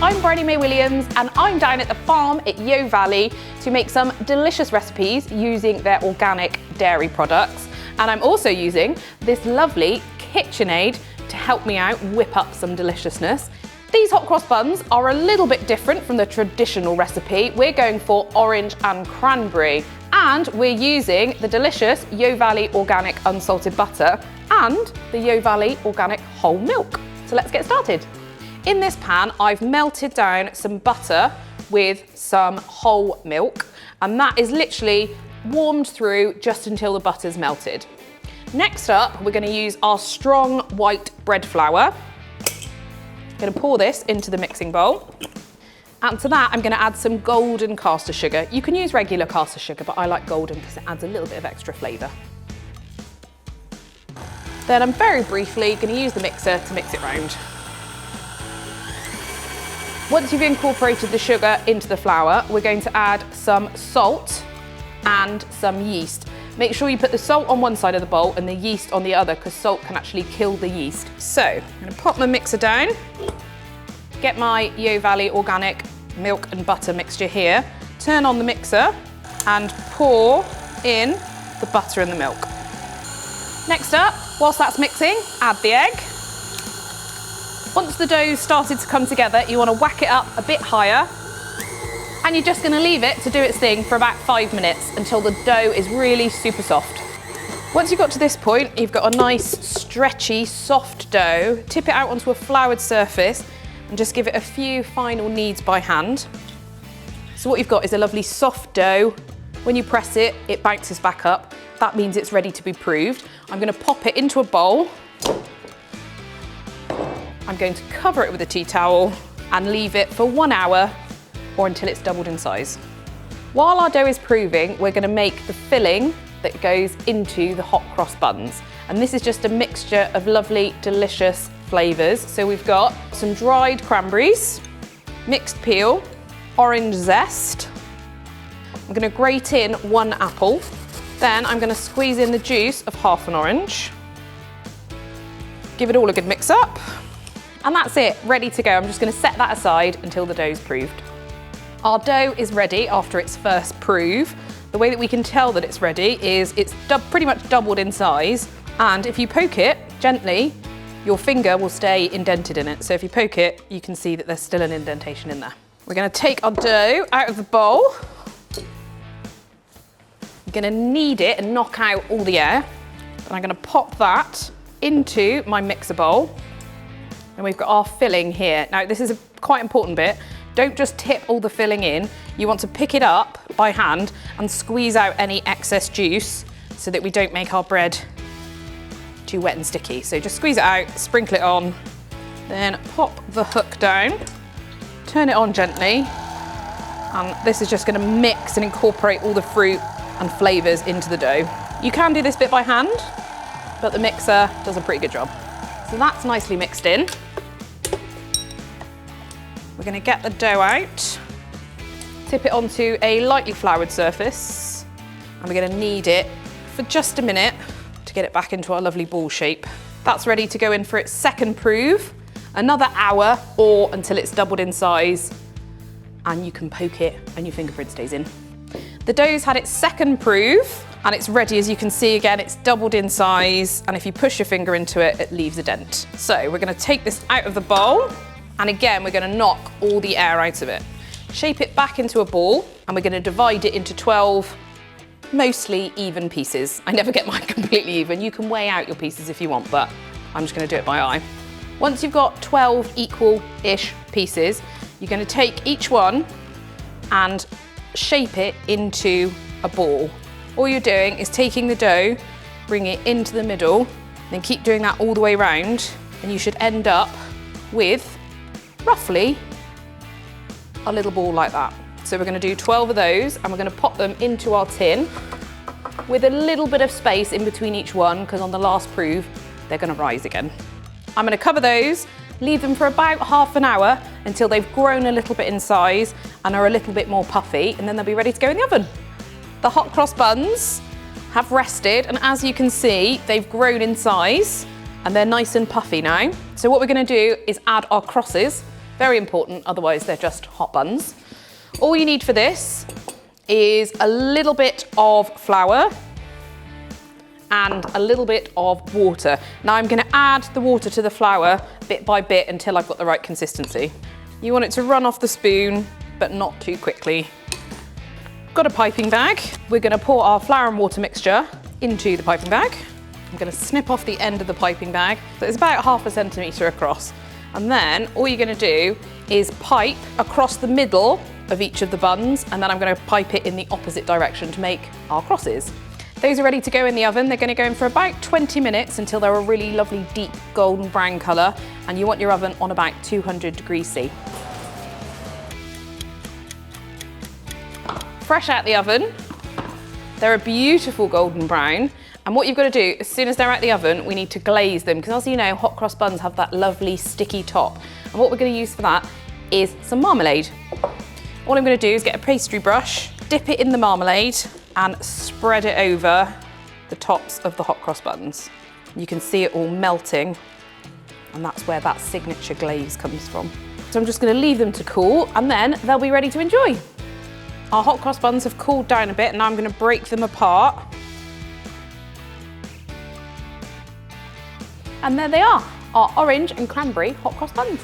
I'm Briony Williams and I'm down at the farm at Yeo Valley to make some delicious recipes using their organic dairy products. And I'm also using this lovely KitchenAid to help me out whip up some deliciousness. These hot cross buns are a little bit different from the traditional recipe. We're going for orange and cranberry, and we're using the delicious Yeo Valley organic unsalted butter and the Yeo Valley organic whole milk. So let's get started. In this pan, I've melted down some butter with some whole milk, and that is literally warmed through just until the butter's melted. Next up, we're going to use our strong white bread flour. I'm going to pour this into the mixing bowl. And to that, I'm going to add some golden caster sugar. You can use regular caster sugar, but I like golden because it adds a little bit of extra flavour. Then I'm very briefly going to use the mixer to mix it round. Once you've incorporated the sugar into the flour, we're going to add some salt and some yeast. Make sure you put the salt on one side of the bowl and the yeast on the other, because salt can actually kill the yeast. So I'm going to pop my mixer down, get my Yeo Valley organic milk and butter mixture here, turn on the mixer and pour in the butter and the milk. Next up, whilst that's mixing, add the egg. Once the dough started to come together, you want to whack it up a bit higher, and you're just going to leave it to do its thing for about 5 minutes until the dough is really super soft. Once you've got to this point, you've got a nice stretchy soft dough. Tip it out onto a floured surface and just give it a few final kneads by hand. So what you've got is a lovely soft dough. When you press it, it bounces back up. That means it's ready to be proved. I'm going to pop it into a bowl. I'm going to cover it with a tea towel and leave it for 1 hour or until it's doubled in size. While our dough is proving, we're going to make the filling that goes into the hot cross buns. And this is just a mixture of lovely, delicious flavours. So we've got some dried cranberries, mixed peel, orange zest. I'm going to grate in 1 apple. Then I'm going to squeeze in the juice of half an orange. Give it all a good mix up. And that's it, ready to go. I'm just going to set that aside until the dough's proved. Our dough is ready after its first prove. The way that we can tell that it's ready is it's pretty much doubled in size, and if you poke it gently, your finger will stay indented in it. So if you poke it, you can see that there's still an indentation in there. We're going to take our dough out of the bowl. I'm going to knead it and knock out all the air. And I'm going to pop that into my mixer bowl. And we've got our filling here. Now this is a quite important bit. Don't just tip all the filling in. You want to pick it up by hand and squeeze out any excess juice so that we don't make our bread too wet and sticky. So just squeeze it out, sprinkle it on, then pop the hook down, turn it on gently, and this is just going to mix and incorporate all the fruit and flavours into the dough. You can do this bit by hand, but the mixer does a pretty good job. So that's nicely mixed in. We're going to get the dough out, tip it onto a lightly floured surface, and we're going to knead it for just a minute to get it back into our lovely ball shape. That's ready to go in for its second prove, another hour or until it's doubled in size, and you can poke it and your fingerprint stays in. The dough's had its second prove and it's ready. As you can see, again, it's doubled in size, and if you push your finger into it, it leaves a dent. So we're going to take this out of the bowl. And again, we're going to knock all the air out of it. Shape it back into a ball, and we're going to divide it into 12 mostly even pieces. I never get mine completely even. You can weigh out your pieces if you want, but I'm just going to do it by eye. Once you've got 12 equal-ish pieces, you're going to take each one and shape it into a ball. All you're doing is taking the dough, bring it into the middle, then keep doing that all the way around, and you should end up with roughly a little ball like that. So we're going to do 12 of those, and we're going to pop them into our tin with a little bit of space in between each one, because on the last prove they're going to rise again. I'm going to cover those, leave them for about half an hour until they've grown a little bit in size and are a little bit more puffy, and then they'll be ready to go in the oven. The hot cross buns have rested, and as you can see, they've grown in size and they're nice and puffy now. So what we're going to do is add our crosses Very important, otherwise they're just hot buns. All you need for this is a little bit of flour and a little bit of water. Now I'm gonna add the water to the flour bit by bit until I've got the right consistency. You want it to run off the spoon, but not too quickly. Got a piping bag. We're gonna pour our flour and water mixture into the piping bag. I'm gonna snip off the end of the piping bag. So it's about 1/2 centimetre across. And then all you're gonna do is pipe across the middle of each of the buns, and then I'm gonna pipe it in the opposite direction to make our crosses. Those are ready to go in the oven. They're gonna go in for about 20 minutes until they're a really lovely deep golden brown colour, and you want your oven on about 200 degrees C. Fresh out the oven, they're a beautiful golden brown, and what you've got to do, as soon as they're out the oven, we need to glaze them, because as you know, hot cross buns have that lovely sticky top, and what we're going to use for that is some marmalade. All I'm going to do is get a pastry brush, dip it in the marmalade, and spread it over the tops of the hot cross buns. You can see it all melting, and that's where that signature glaze comes from. So I'm just going to leave them to cool, and then they'll be ready to enjoy. Our hot cross buns have cooled down a bit, and now I'm going to break them apart. And there they are, our orange and cranberry hot cross buns.